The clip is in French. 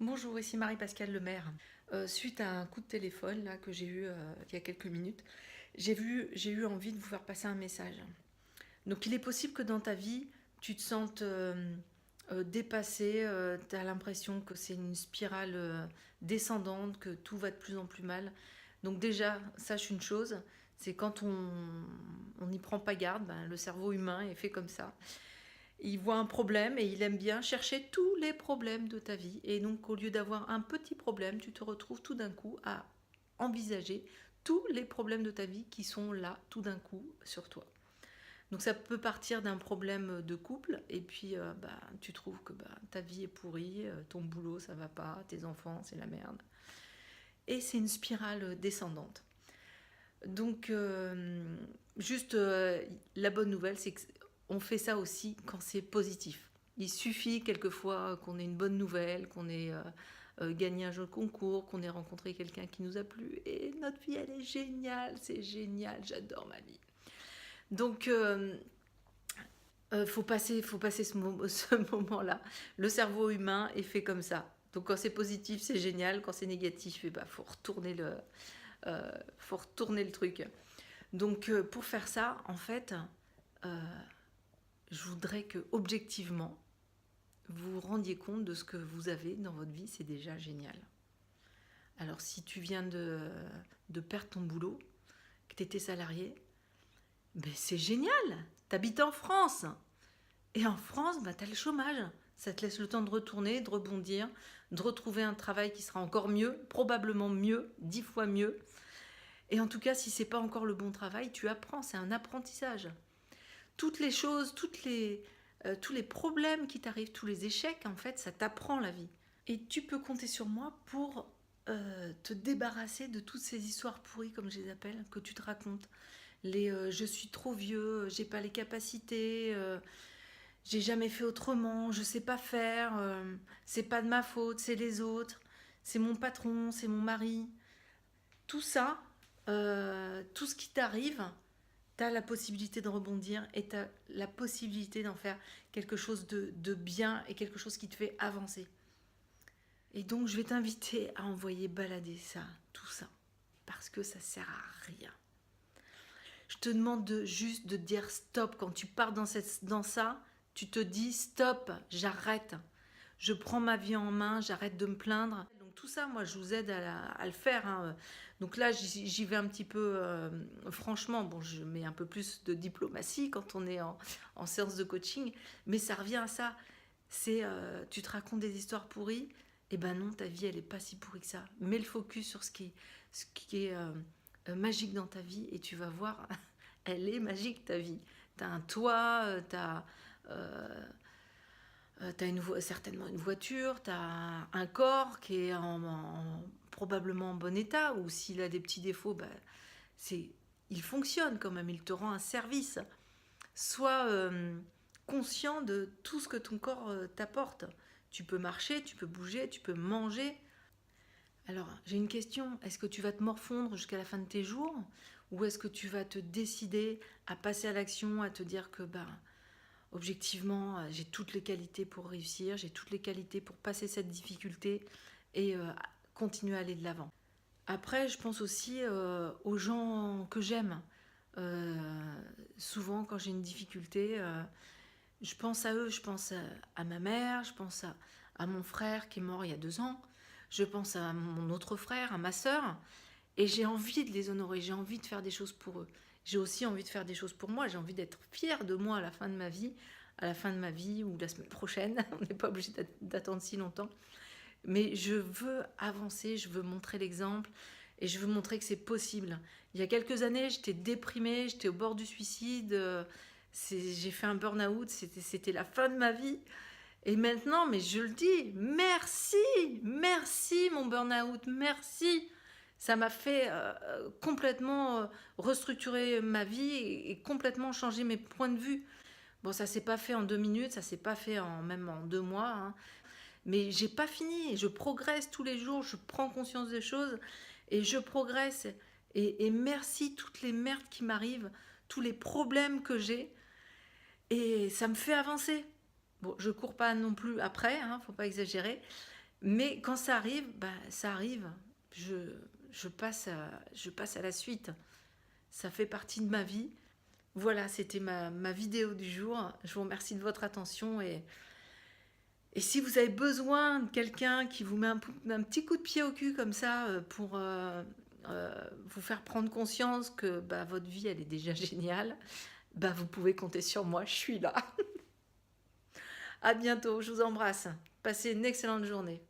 Bonjour, ici Marie-Pascale Lemaire. Suite à un coup de téléphone là, que j'ai eu il y a quelques minutes, j'ai eu envie de vous faire passer un message. Donc il est possible que dans ta vie, tu te sentes dépassé, tu as l'impression que c'est une spirale descendante, que tout va de plus en plus mal. Donc déjà, sache une chose, c'est quand on n'y prend pas garde, ben, le cerveau humain est fait comme ça. Il voit un problème et il aime bien chercher tous les problèmes de ta vie. Et donc, au lieu d'avoir un petit problème, tu te retrouves tout d'un coup à envisager tous les problèmes de ta vie qui sont là tout d'un coup sur toi. Donc ça peut partir d'un problème de couple et puis tu trouves que ta vie est pourrie, ton boulot ça va pas, tes enfants c'est la merde. Et c'est une spirale descendante. Donc, la bonne nouvelle, c'est qu'on fait ça aussi quand c'est positif. Il suffit quelquefois qu'on ait une bonne nouvelle, qu'on ait gagné un jeu de concours, qu'on ait rencontré quelqu'un qui nous a plu. Et notre vie, elle est géniale, c'est génial, j'adore ma vie. Donc, faut passer ce moment-là. Le cerveau humain est fait comme ça. Donc, quand c'est positif, c'est génial. Quand c'est négatif, faut retourner le truc. Donc pour faire ça, en fait, euh, je voudrais que objectivement, vous vous rendiez compte de ce que vous avez dans votre vie, c'est déjà génial. Alors si tu viens de perdre ton boulot, que tu étais salarié, ben c'est génial, tu habites en France. Et en France, ben, tu as le chômage. Ça te laisse le temps de retourner, de rebondir, de retrouver un travail qui sera encore mieux, probablement mieux, 10 fois mieux. Et en tout cas, si c'est pas encore le bon travail, tu apprends, c'est un apprentissage. Toutes les choses, tous les problèmes qui t'arrivent, tous les échecs, en fait, ça t'apprend la vie. Et tu peux compter sur moi pour te débarrasser de toutes ces histoires pourries, comme je les appelle, que tu te racontes. Les je suis trop vieux, j'ai pas les capacités, j'ai jamais fait autrement, je sais pas faire, c'est pas de ma faute, c'est les autres, c'est mon patron, c'est mon mari. Tout ça, tout ce qui t'arrive, tu as la possibilité de rebondir et tu as la possibilité d'en faire quelque chose de bien et quelque chose qui te fait avancer. Et donc je vais t'inviter à envoyer balader ça, tout ça, parce que ça sert à rien. Je te demande juste de dire stop. Quand tu pars dans ça, tu te dis stop, j'arrête. Je prends ma vie en main, j'arrête de me plaindre. Donc tout ça, moi, je vous aide à le faire, hein. Donc là, j'y vais un petit peu franchement. Bon, je mets un peu plus de diplomatie quand on est en séance de coaching, mais ça revient à ça. C'est tu te racontes des histoires pourries. Eh ben non, ta vie, elle est pas si pourrie que ça. Mets le focus sur ce qui est magique dans ta vie et tu vas voir, elle est magique ta vie. T'as un toit, certainement une voiture, tu as un corps qui est probablement en bon état, ou s'il a des petits défauts, il fonctionne quand même, il te rend un service. Sois conscient de tout ce que ton corps t'apporte. Tu peux marcher, tu peux bouger, tu peux manger. Alors, j'ai une question, est-ce que tu vas te morfondre jusqu'à la fin de tes jours, ou est-ce que tu vas te décider à passer à l'action, à te dire que objectivement, j'ai toutes les qualités pour réussir, j'ai toutes les qualités pour passer cette difficulté et continuer à aller de l'avant. Après, je pense aussi aux gens que j'aime. Souvent, quand j'ai une difficulté, je pense à eux, je pense à ma mère, je pense à mon frère qui est mort il y a 2 ans, je pense à mon autre frère, à ma sœur, et j'ai envie de les honorer, j'ai envie de faire des choses pour eux. J'ai aussi envie de faire des choses pour moi, j'ai envie d'être fière de moi à la fin de ma vie ou la semaine prochaine. On n'est pas obligé d'attendre si longtemps. Mais je veux avancer, je veux montrer l'exemple et je veux montrer que c'est possible. Il y a quelques années, j'étais déprimée, j'étais au bord du suicide, j'ai fait un burn-out, c'était la fin de ma vie. Et maintenant, mais je le dis, merci, merci mon burn-out, merci. Ça m'a fait complètement restructurer ma vie et complètement changer mes points de vue. Bon, ça s'est pas fait en 2 minutes, ça s'est pas fait même en 2 mois, hein. Mais j'ai pas fini, je progresse tous les jours, je prends conscience des choses et je progresse. Et merci toutes les merdes qui m'arrivent, tous les problèmes que j'ai, et ça me fait avancer. Bon, je cours pas non plus après, hein, faut pas exagérer, Mais quand ça arrive, bah, ça arrive. Je, je passe à la suite. Ça fait partie de ma vie. Voilà, c'était ma vidéo du jour. Je vous remercie de votre attention et si vous avez besoin de quelqu'un qui vous met un petit coup de pied au cul comme ça pour vous faire prendre conscience que bah, votre vie elle est déjà géniale, bah, vous pouvez compter sur moi, je suis là. À bientôt, je vous embrasse. Passez une excellente journée.